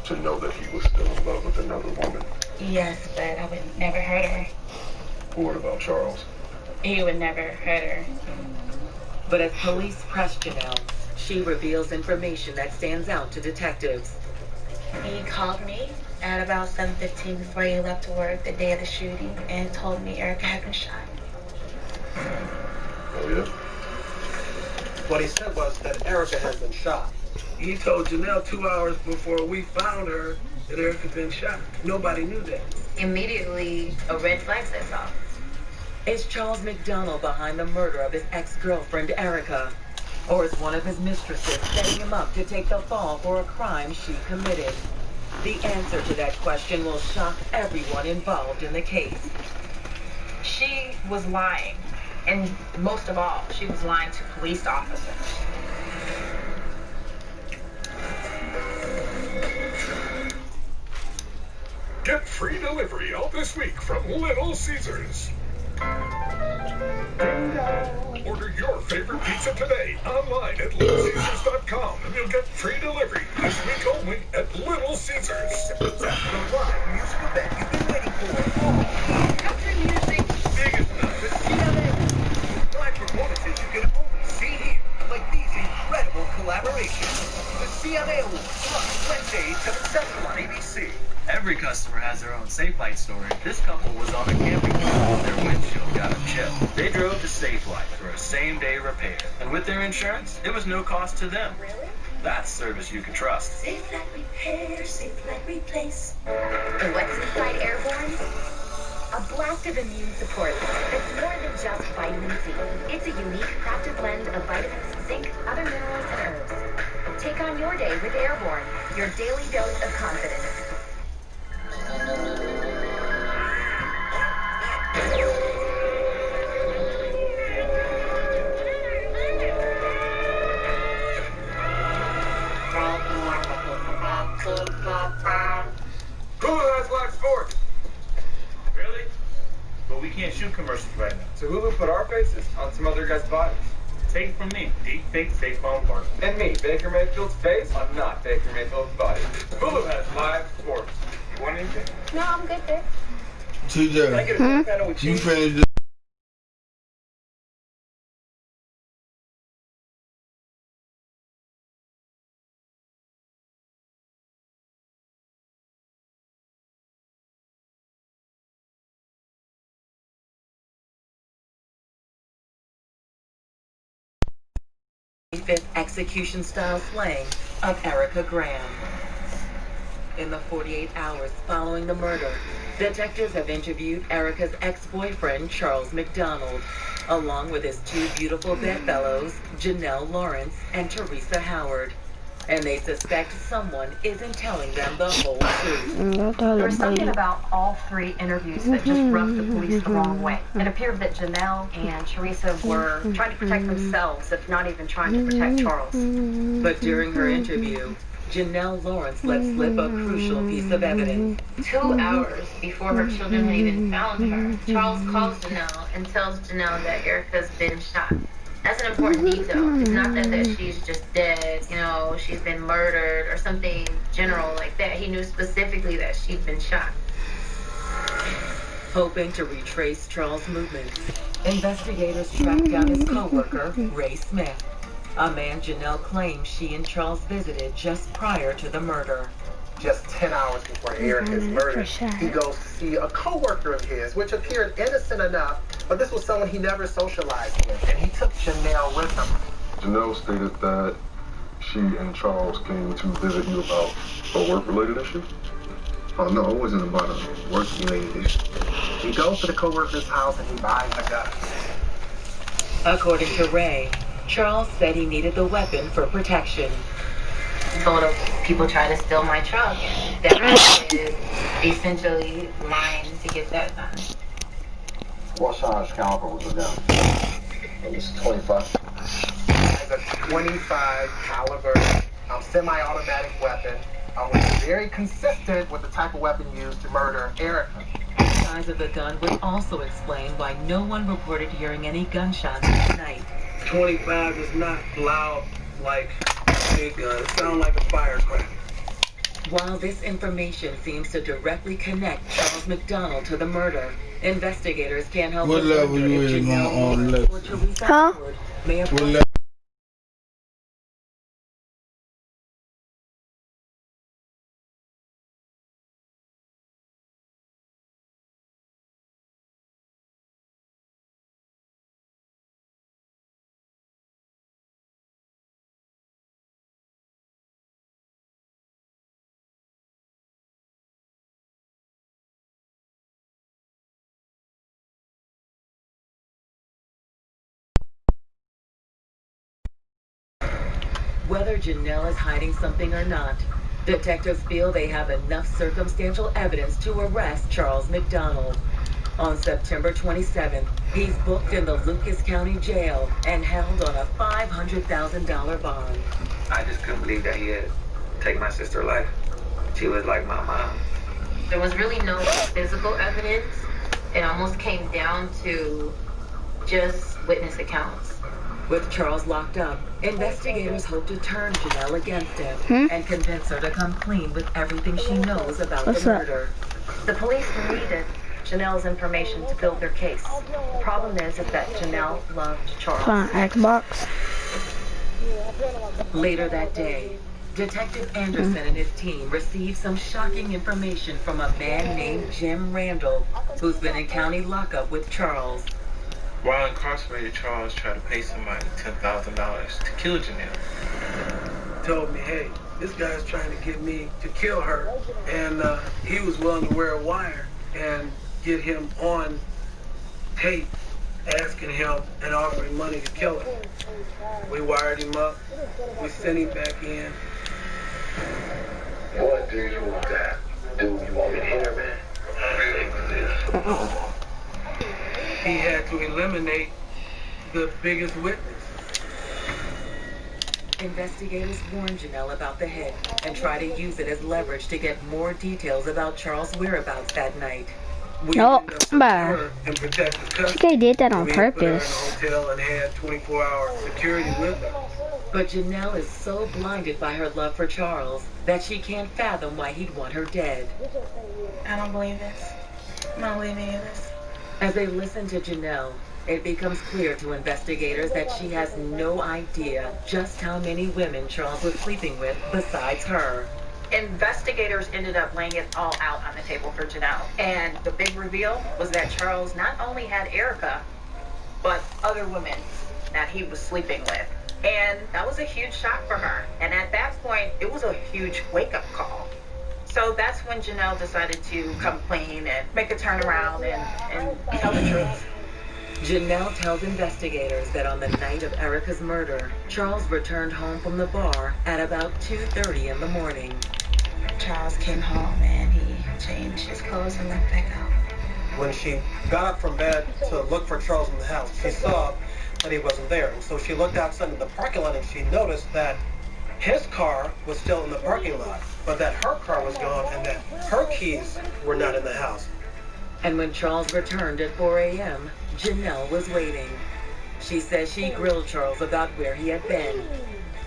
to know that he was still in love with another woman. Yes, but I would never hurt her. What about Charles? He would never hurt her. But as police press Janelle, she reveals information that stands out to detectives. He called me at about 7:15 before he left to work the day of the shooting and told me Erica had been shot. Oh, yeah? What he said was that Erica had been shot. He told Janelle 2 hours before we found her that Erica had been shot. Nobody knew that. Immediately, a red flag sets off. Is Charles McDonald behind the murder of his ex-girlfriend, Erica? Or is one of his mistresses setting him up to take the fall for a crime she committed? The answer to that question will shock everyone involved in the case. She was lying. And most of all, she was lying to police officers. Get free delivery all this week from Little Caesars. Order your favorite pizza today online at littlecaesars.com and you'll get free delivery this week only at Little Caesars. The live musical event you've been waiting for. Country music, biggest night. The CLA. Live performances you can only see here, like these incredible collaborations. The CLA Awards, live Wednesdays 7/7 on ABC. Every customer has their own Safe Light story. This couple was on a camping trip when their windshield got a chip. They drove to Safe Light for a same-day repair. And with their insurance, it was no cost to them. Really? That's service you can trust. Safe Light Repair, Safe Light Replace. And what's inside Airborne? A blast of immune support that's more than just vitamin C. It's a unique crafted blend of vitamins, zinc, other minerals, and herbs. Take on your day with Airborne, your daily dose of confidence. Hulu has live sports. Really? But we can't shoot commercials right now. So Hulu put our faces on some other guys' bodies. Take it from me. Deep fake safe phone party. And me, Baker Mayfield's face on not Baker Mayfield's body. Hulu has live sports. You want anything? No, I'm good there. Can I get a TJ, panel with you cheese? finished this? Fifth execution-style slaying of Erica Graham. In the 48 hours following the murder, detectives have interviewed Erica's ex-boyfriend, Charles McDonald, along with his two beautiful bedfellows, Janelle Lawrence and Teresa Howard. And they suspect someone isn't telling them the whole truth. There's something about all three interviews that just rubbed the police the wrong way. It appeared that Janelle and Teresa were trying to protect themselves, if not even trying to protect Charles. But during her interview, Janelle Lawrence let slip a crucial piece of evidence. 2 hours before her children had even found her, Charles calls Janelle and tells Janelle that Erica's been shot. That's an important detail. It's not that she's just dead, she's been murdered or something general like that. He knew specifically that she'd been shot. Hoping to retrace Charles' movements, investigators tracked down his co-worker, Ray Smith, a man Janelle claims she and Charles visited just prior to the murder. Just 10 hours before Erica's murder, he goes to see a co-worker of his, which appeared innocent enough, but this was someone he never socialized with, and he took Janelle with him. Janelle stated that she and Charles came to visit you about a work-related issue? Oh no, it wasn't about a work-related issue. He goes to the co-worker's house and he buys a gun. According to Ray, Charles said he needed the weapon for protection. Told him people try to steal my truck, and that is essentially lying to get that done. What size caliber was the gun? It was 25. It's a 25 caliber semi-automatic weapon, which is very consistent with the type of weapon used to murder Erica. The size of the gun would also explain why no one reported hearing any gunshots that night. 25 is not loud like a big gun. It sounds like a firecracker. While this information seems to directly connect Charles McDonald to the murder, investigators can't help but wonder if Janelle Moore or Teresa Howard may have... Whether Janelle is hiding something or not, detectives feel they have enough circumstantial evidence to arrest Charles McDonald. On September 27th, he's booked in the Lucas County Jail and held on a $500,000 bond. I just couldn't believe that he had taken my sister's life. She was like my mom. There was really no physical evidence. It almost came down to just witness accounts. With Charles locked up, investigators hope to turn Janelle against him and convince her to come clean with everything she knows about the murder. The police needed Janelle's information to build their case. The problem is that Janelle loved Charles. On Xbox. Later that day, Detective Anderson and his team received some shocking information from a man named Jim Randall, who's been in county lockup with Charles. While incarcerated, Charles tried to pay somebody $10,000 to kill Janelle. Told me, hey, this guy's trying to get me to kill her, and he was willing to wear a wire and get him on tape, asking him and offering money to kill her. We wired him up, we sent him back in. What do you want that? Do you want me to hit her, man? He had to eliminate the biggest witness. Investigators warned Janelle about the hit and try to use it as leverage to get more details about Charles' whereabouts that night. No, but they did that on purpose. We put her in a hotel and had 24-hour security with her. But Janelle is so blinded by her love for Charles that she can't fathom why he'd want her dead. I don't believe this. I don't believe any of this. As they listen to Janelle, it becomes clear to investigators that she has no idea just how many women Charles was sleeping with besides her. Investigators ended up laying it all out on the table for Janelle. And the big reveal was that Charles not only had Erica, but other women that he was sleeping with. And that was a huge shock for her. And at that point, it was a huge wake-up call. So that's when Janelle decided to come clean and make a turnaround and tell the truth. Janelle tells investigators that on the night of Erica's murder, Charles returned home from the bar at about 2:30 in the morning. Charles came home and he changed his clothes and left back out. When she got up from bed to look for Charles in the house, she saw that he wasn't there. And so she looked outside in the parking lot and she noticed that his car was still in the parking lot, but that her car was gone and that her keys were not in the house. And when Charles returned at 4 a.m., Janelle was waiting. She says she grilled Charles about where he had been.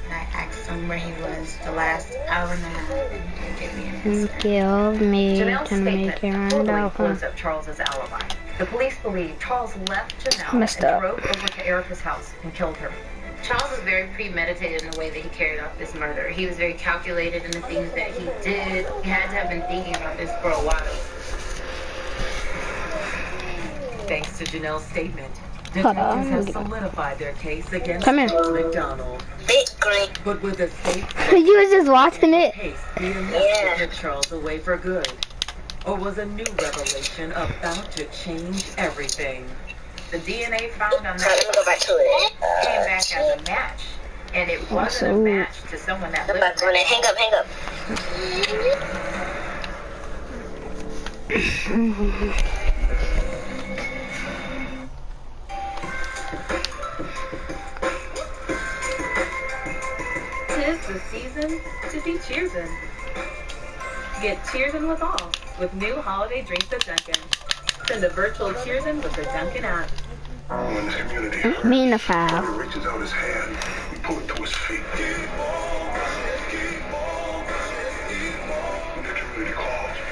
I asked him where he was the last hour and a half, and he didn't give me an answer. Give me Janelle's to make it statement round totally out. closed up Charles's alibi. The police believe Charles left Janelle Messed and up. drove over to Erica's house and killed her. Charles was very premeditated in the way that he carried out this murder. He was very calculated in the things that he did. He had to have been thinking about this for a while. Thanks to Janelle's statement, Hold on, detectives have solidified their case against Come here. Charles McDonald. But with the state You was just watching it? case being enough to put Charles away for good? Or was a new revelation about to change everything? The DNA found on that came back as a match. And it wasn't a match to someone that lived there. Hang up. Tis the season to be cheersing. Get cheersing with all with new holiday drinks at Dunkin'. Send a virtual cheersing with the Dunkin' app. When this community hurts, Me in the file. he reaches out his hand, we pull it to his feet.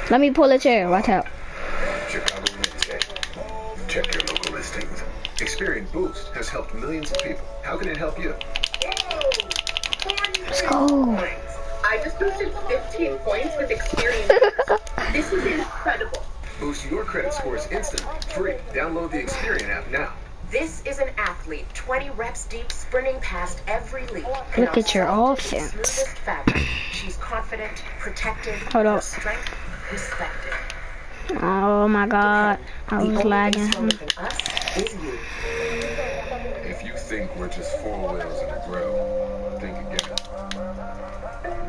Let me pull a chair. Watch out. Chicago Midday. Check your local listings. Experian Boost has helped millions of people. How can it help you? Let's go. I just boosted 15 points with Experian. This is incredible. Boost your credit scores instantly. Free. Download the Experian app now. This is an athlete, 20 reps deep, sprinting past every leap. Look at your offense. Smoothest fabric. She's confident, protected, Hold up. strength, respected. Oh my god. I was lagging. Us is you. If you think we're just 4 wheels in a grill, think again.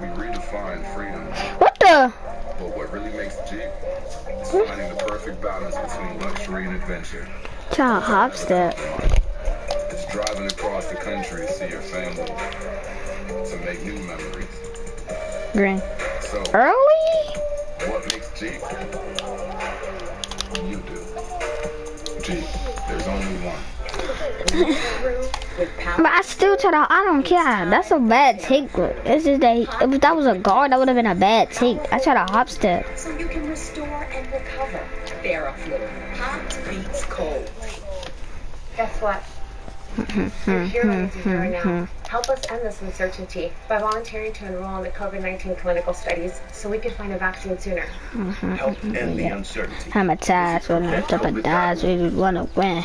We redefine freedom. What the? But what really makes Jeep is finding the perfect balance between luxury and adventure. Child hop step. It's driving across the country to see your family, to make new memories. Green. So, Early? what makes Jeep? You do. Jeep, there's only one. But I still try to, I don't care. That's a bad take. It's just that if that was a guard, that would have been a bad take. I try to hop step. So you can restore and recover. Theraflu. Hot beats cold. Guess what? Your heroes are here now. Help us end this uncertainty by volunteering to enroll in the COVID-19 clinical studies so we can find a vaccine sooner. Help end the uncertainty. I'm attached when I'm top of dies. We just want to win.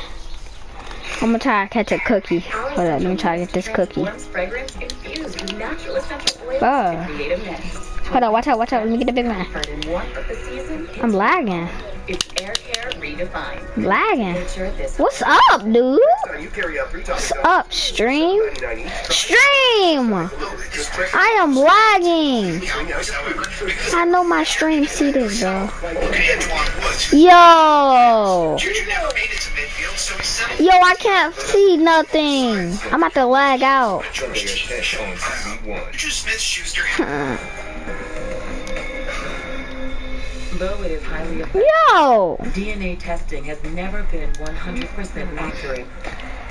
I'm gonna try to catch a cookie. Hold on, let me try to get this cookie. Fragrance infused with natural essential oils Oh. to create a mist. Hold on, watch out, watch out. Let me get the big one. I'm lagging. It's air care redefined. I'm lagging. What's up, dude? What's up, stream? Stream! I am lagging. I know my stream see this, bro. Yo! Yo, I can't see nothing. I'm about to lag out. Though it is highly Yo! DNA testing has never been 100% accurate.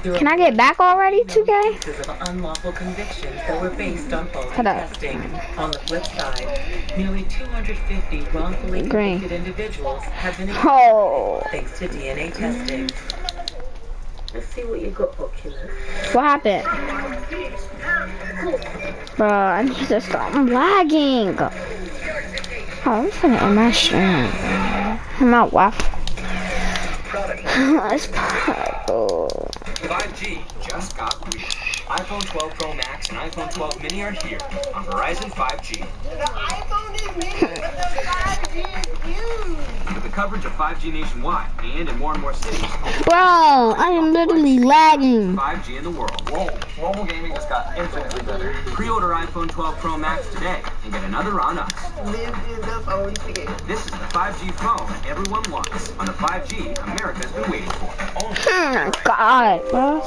Can I get back already, 2K? Cases of unlawful convictions that were based on faulty Hold up. testing. On the flip side, nearly 250 wrongfully convicted individuals have been Oh. thanks to DNA testing. Let's see what you got for killer. What happened? Bro, I need to stop. I'm lagging. Oh, I'm finna end my stream. I'm out Wi-Fi. It's purple. 5G just got real. iPhone 12 Pro Max and iPhone 12 Mini are here on Verizon 5G. The iPhone is mini, but the 5G is huge. With the coverage of 5G nationwide and in more cities. Bro, I am literally lagging. 5G in the world. Whoa, mobile gaming just got infinitely better. Pre-order iPhone 12 Pro Max today and get another on us. Live is the phone to get. This is the 5G phone everyone wants on the 5G America's been waiting for. Oh my god, bro.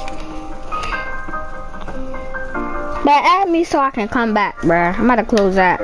But add me so I can come back, bro. I'm about to close that.